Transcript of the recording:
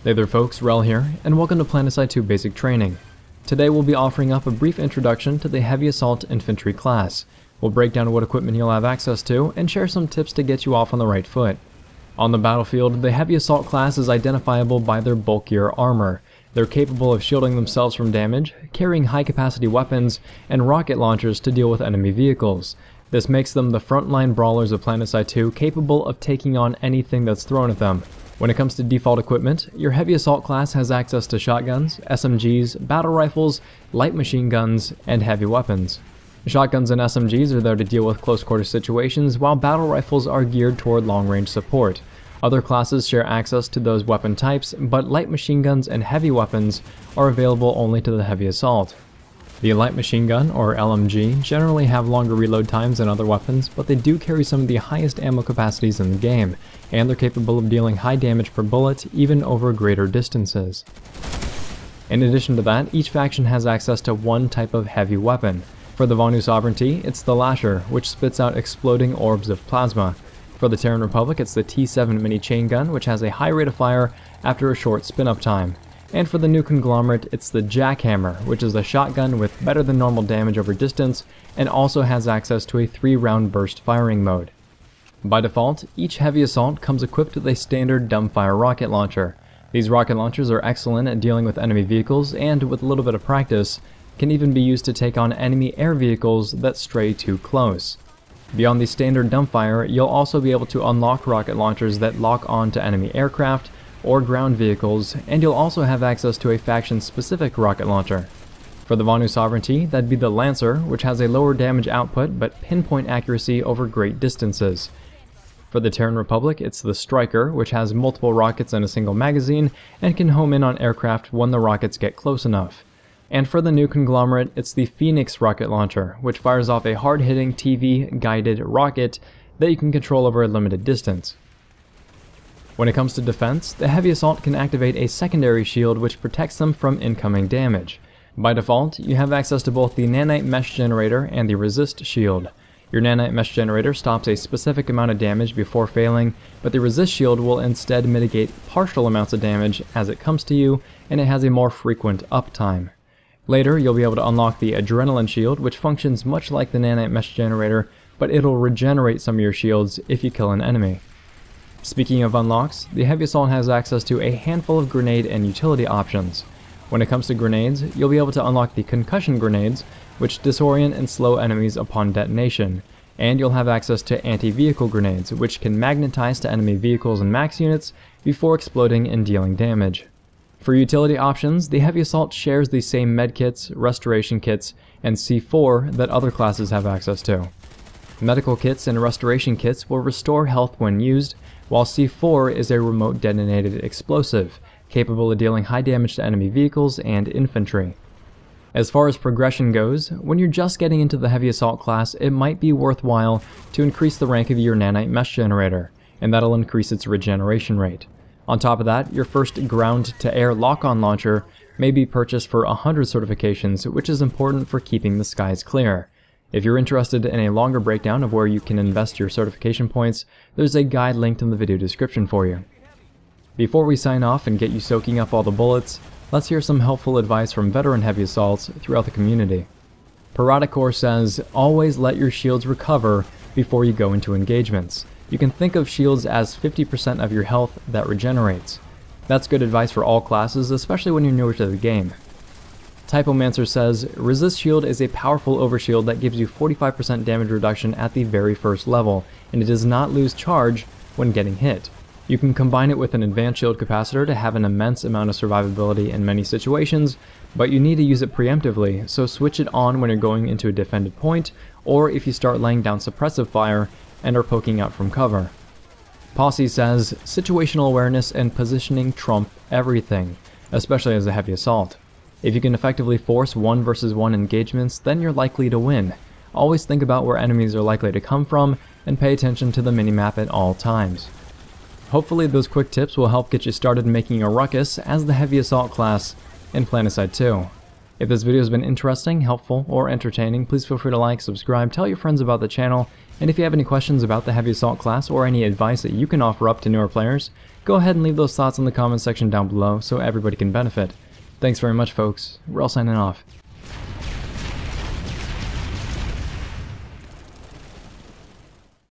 Hey there folks, Rel here, and welcome to PlanetSide 2 Basic Training. Today we'll be offering up a brief introduction to the Heavy Assault Infantry class. We'll break down what equipment you'll have access to, and share some tips to get you off on the right foot. On the battlefield, the Heavy Assault class is identifiable by their bulkier armor. They're capable of shielding themselves from damage, carrying high-capacity weapons, and rocket launchers to deal with enemy vehicles. This makes them the frontline brawlers of PlanetSide 2, capable of taking on anything that's thrown at them. When it comes to default equipment, your Heavy Assault class has access to shotguns, SMGs, battle rifles, light machine guns, and heavy weapons. Shotguns and SMGs are there to deal with close-quarter situations, while battle rifles are geared toward long-range support. Other classes share access to those weapon types, but light machine guns and heavy weapons are available only to the Heavy Assault. The light machine gun, or LMG, generally have longer reload times than other weapons, but they do carry some of the highest ammo capacities in the game, and they're capable of dealing high damage per bullet, even over greater distances. In addition to that, each faction has access to one type of heavy weapon. For the Vonu Sovereignty, it's the Lasher, which spits out exploding orbs of plasma. For the Terran Republic, it's the T7 mini chain gun, which has a high rate of fire after a short spin-up time. And for the new conglomerate, it's the Jackhammer, which is a shotgun with better than normal damage over distance, and also has access to a 3-round burst firing mode. By default, each Heavy Assault comes equipped with a standard dumbfire rocket launcher. These rocket launchers are excellent at dealing with enemy vehicles, and with a little bit of practice, can even be used to take on enemy air vehicles that stray too close. Beyond the standard dumbfire, you'll also be able to unlock rocket launchers that lock on to enemy aircraft or ground vehicles, and you'll also have access to a faction-specific rocket launcher. For the Vonu Sovereignty, that'd be the Lancer, which has a lower damage output but pinpoint accuracy over great distances. For the Terran Republic, it's the Striker, which has multiple rockets in a single magazine and can home in on aircraft when the rockets get close enough. And for the new conglomerate, it's the Phoenix rocket launcher, which fires off a hard-hitting TV-guided rocket that you can control over a limited distance. When it comes to defense, the Heavy Assault can activate a secondary shield which protects them from incoming damage. By default, you have access to both the Nanite Mesh Generator and the Resist Shield. Your Nanite Mesh Generator stops a specific amount of damage before failing, but the Resist Shield will instead mitigate partial amounts of damage as it comes to you, and it has a more frequent uptime. Later, you'll be able to unlock the Adrenaline Shield, which functions much like the Nanite Mesh Generator, but it'll regenerate some of your shields if you kill an enemy. Speaking of unlocks, the Heavy Assault has access to a handful of grenade and utility options. When it comes to grenades, you'll be able to unlock the Concussion Grenades, which disorient and slow enemies upon detonation, and you'll have access to anti-vehicle grenades, which can magnetize to enemy vehicles and max units before exploding and dealing damage. For utility options, the Heavy Assault shares the same medkits, restoration kits, and C4 that other classes have access to. Medical kits and restoration kits will restore health when used, while C4 is a remote detonated explosive, capable of dealing high damage to enemy vehicles and infantry. As far as progression goes, when you're just getting into the Heavy Assault class, it might be worthwhile to increase the rank of your Nanite Mesh Generator, and that'll increase its regeneration rate. On top of that, your first ground-to-air lock-on launcher may be purchased for 100 certifications, which is important for keeping the skies clear. If you're interested in a longer breakdown of where you can invest your certification points, there's a guide linked in the video description for you. Before we sign off and get you soaking up all the bullets, let's hear some helpful advice from veteran Heavy Assaults throughout the community. Paradicore says, always let your shields recover before you go into engagements. You can think of shields as 50% of your health that regenerates. That's good advice for all classes, especially when you're newer to the game. Typomancer says, Resist Shield is a powerful overshield that gives you 45% damage reduction at the very first level, and it does not lose charge when getting hit. You can combine it with an advanced shield capacitor to have an immense amount of survivability in many situations, but you need to use it preemptively, so switch it on when you're going into a defended point, or if you start laying down suppressive fire and are poking out from cover. Posse says, situational awareness and positioning trump everything, especially as a Heavy Assault. If you can effectively force 1 versus 1 engagements, then you're likely to win. Always think about where enemies are likely to come from, and pay attention to the minimap at all times. Hopefully those quick tips will help get you started making a ruckus as the Heavy Assault class in PlanetSide 2. If this video has been interesting, helpful, or entertaining, please feel free to like, subscribe, tell your friends about the channel, and if you have any questions about the Heavy Assault class or any advice that you can offer up to newer players, go ahead and leave those thoughts in the comments section down below so everybody can benefit. Thanks very much, folks. We're all signing off.